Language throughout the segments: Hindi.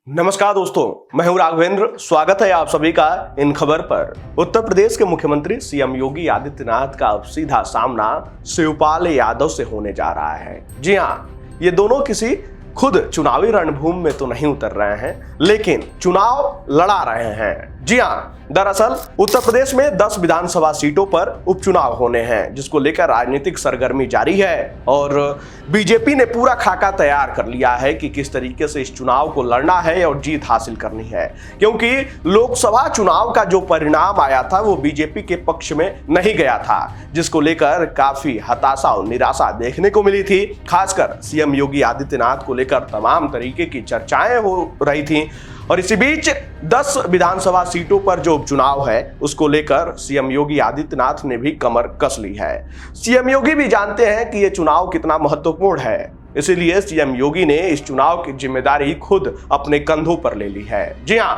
नमस्कार दोस्तों, मैं हूं राघवेंद्र। स्वागत है आप सभी का इन खबर पर। उत्तर प्रदेश के मुख्यमंत्री सीएम योगी आदित्यनाथ का अब सीधा सामना शिवपाल यादव से होने जा रहा है। जी हां, ये दोनों किसी खुद चुनावी रणभूमि में तो नहीं उतर रहे हैं, लेकिन चुनाव लड़ा रहे हैं। जी हां, दरअसल उत्तर प्रदेश में 10 विधानसभा सीटों पर उपचुनाव होने हैं, जिसको लेकर राजनीतिक सरगर्मी जारी है और बीजेपी ने पूरा खाका तैयार कर लिया है कि किस तरीके से इस चुनाव को लड़ना है और जीत हासिल करनी है। क्योंकि लोकसभा चुनाव का जो परिणाम आया था वो बीजेपी के पक्ष में नहीं गया था, जिसको लेकर काफी हताशा और निराशा देखने को मिली थी। खासकर सीएम योगी आदित्यनाथ को लेकर तमाम तरीके की चर्चाएं हो रही थी और इसी बीच 10 विधानसभा सीटों पर जो उपचुनाव है उसको लेकर सीएम योगी आदित्यनाथ ने भी कमर कस ली है। सीएम योगी भी जानते हैं कि यह चुनाव कितना महत्वपूर्ण है, इसीलिए सीएम योगी ने इस चुनाव की जिम्मेदारी खुद अपने कंधों पर ले ली है। जी हां,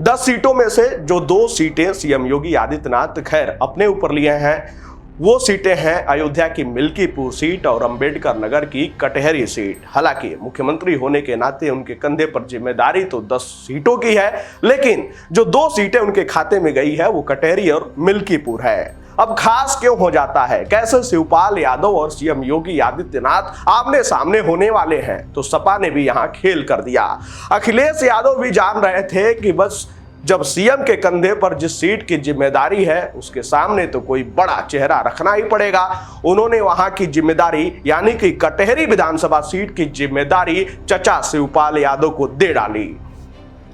10 सीटों में से जो 2 सीटें सीएम योगी आदित्यनाथ खैर अपने ऊपर लिए हैं, वो सीटें हैं अयोध्या की मिल्कीपुर सीट और अंबेडकर नगर की कटहरी सीट। हालांकि मुख्यमंत्री होने के नाते उनके कंधे पर जिम्मेदारी तो 10 सीटों की है, लेकिन जो 2 सीटें उनके खाते में गई है वो कटहरी और मिल्कीपुर है। अब खास क्यों हो जाता है, कैसे शिवपाल यादव और सीएम योगी आदित्यनाथ आमने सामने होने वाले हैं, तो सपा ने भी यहां खेल कर दिया। अखिलेश यादव भी जान रहे थे कि बस जब सीएम के कंधे पर जिस सीट की जिम्मेदारी है उसके सामने तो कोई बड़ा चेहरा रखना ही पड़ेगा। उन्होंने वहां की जिम्मेदारी यानी कि कटहरी विधानसभा सीट की जिम्मेदारी चचा शिवपाल यादव को दे डाली।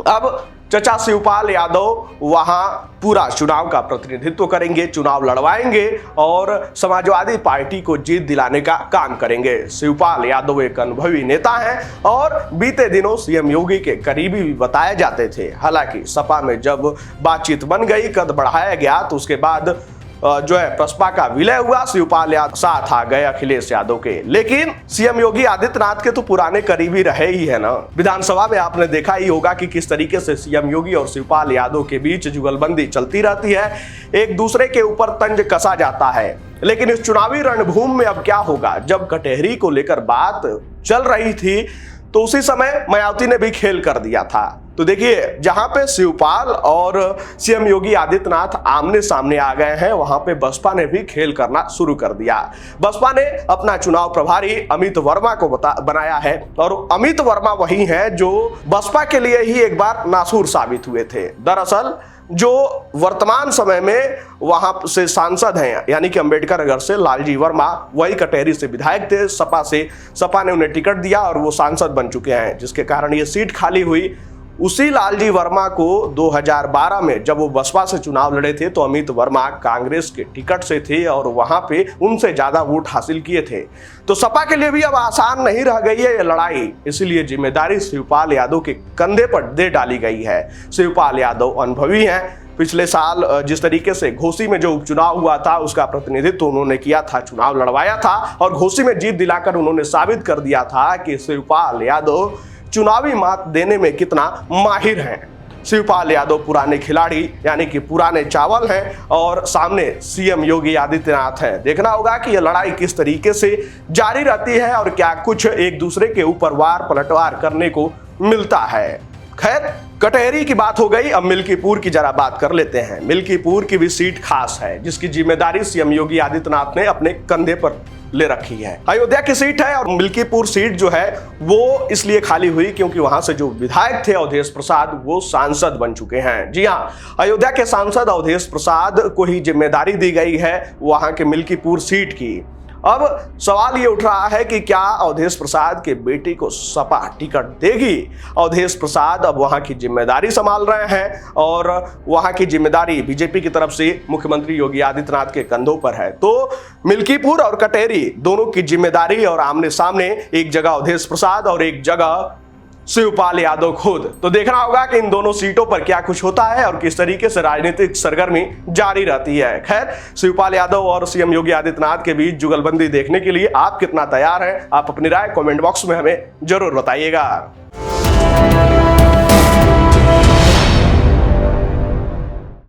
अब चचा शिवपाल यादव वहां पूरा चुनाव का प्रतिनिधित्व करेंगे, चुनाव लड़वाएंगे और समाजवादी पार्टी को जीत दिलाने का काम करेंगे। शिवपाल यादव एक अनुभवी नेता हैं और बीते दिनों सीएम योगी के करीबी भी बताए जाते थे। हालांकि सपा में जब बातचीत बन गई, कद बढ़ाया गया, तो उसके बाद जो है बसपा का विलय हुआ, शिवपाल यादव साथ आ गए अखिलेश यादव के। लेकिन सीएम योगी आदित्यनाथ के तो पुराने करीबी रहे ही है ना। विधानसभा में आपने देखा ही होगा कि किस तरीके से सीएम योगी और शिवपाल यादव के बीच जुगलबंदी चलती रहती है, एक दूसरे के ऊपर तंज कसा जाता है। लेकिन इस चुनावी रणभूमि में अब क्या होगा, जब कटहरी को लेकर बात चल रही थी तो उसी समय मायावती ने भी खेल कर दिया था। तो देखिए, जहां पे शिवपाल और सीएम योगी आदित्यनाथ आमने सामने आ गए हैं, वहां पे बसपा ने भी खेल करना शुरू कर दिया। बसपा ने अपना चुनाव प्रभारी अमित वर्मा को बनाया है और अमित वर्मा वही हैं जो बसपा के लिए ही एक बार नासूर साबित हुए थे। दरअसल जो वर्तमान समय में वहां से सांसद हैं यानी कि अंबेडकर नगर से लालजी वर्मा, वही कटहरी से विधायक थे। सपा ने उन्हें टिकट दिया और वो सांसद बन चुके हैं, जिसके कारण ये सीट खाली हुई। उसी लालजी वर्मा को 2012 में जब वो बसपा से चुनाव लड़े थे तो अमित वर्मा कांग्रेस के टिकट से थे और वहां पे उनसे ज्यादा वोट हासिल किए थे। तो सपा के लिए भी अब आसान नहीं रह गई है ये लड़ाई, इसीलिए जिम्मेदारी शिवपाल यादव के कंधे पर दे डाली गई है। शिवपाल यादव अनुभवी हैं। पिछले साल जिस तरीके से घोसी में जो उपचुनाव हुआ था उसका प्रतिनिधित्व उन्होंने किया था, चुनाव लड़वाया था और घोसी में जीत दिलाकर उन्होंने साबित कर दिया था कि शिवपाल यादव चुनावी मात देने में कितना माहिर हैं। शिवपाल यादव पुराने खिलाड़ी यानी कि पुराने चावल हैं और सामने सीएम योगी आदित्यनाथ हैं। देखना होगा कि यह लड़ाई किस तरीके से जारी रहती है और क्या कुछ एक दूसरे के ऊपर वार पलटवार करने को मिलता है। खैर, कटहरी की बात हो गई, अब मिल्कीपुर की जरा बात कर लेते हैं। मिल्कीपुर की भी सीट खास है, जिसकी जिम्मेदारी सीएम योगी आदित्यनाथ ने अपने कंधे पर ले रखी है। अयोध्या की सीट है और मिल्कीपुर सीट जो है वो इसलिए खाली हुई क्योंकि वहां से जो विधायक थे अवधेश प्रसाद, वो सांसद बन चुके हैं। जी हां, अयोध्या के सांसद अवधेश प्रसाद को ही जिम्मेदारी दी गई है वहां के मिल्कीपुर सीट की। अब सवाल ये उठ रहा है कि क्या अवधेश प्रसाद के बेटे को सपा टिकट देगी। अवधेश प्रसाद अब वहां की जिम्मेदारी संभाल रहे हैं और वहां की जिम्मेदारी बीजेपी की तरफ से मुख्यमंत्री योगी आदित्यनाथ के कंधों पर है। तो मिल्कीपुर और कटहरी दोनों की जिम्मेदारी और आमने सामने एक जगह अवधेश प्रसाद और एक जगह शिवपाल यादव खुद। तो देखना होगा कि इन दोनों सीटों पर क्या कुछ होता है और किस तरीके से राजनीतिक सरगर्मी जारी रहती है। खैर, शिवपाल यादव और सीएम योगी आदित्यनाथ के बीच जुगलबंदी देखने के लिए आप कितना तैयार हैं? आप अपनी राय कमेंट बॉक्स में हमें जरूर बताइएगा।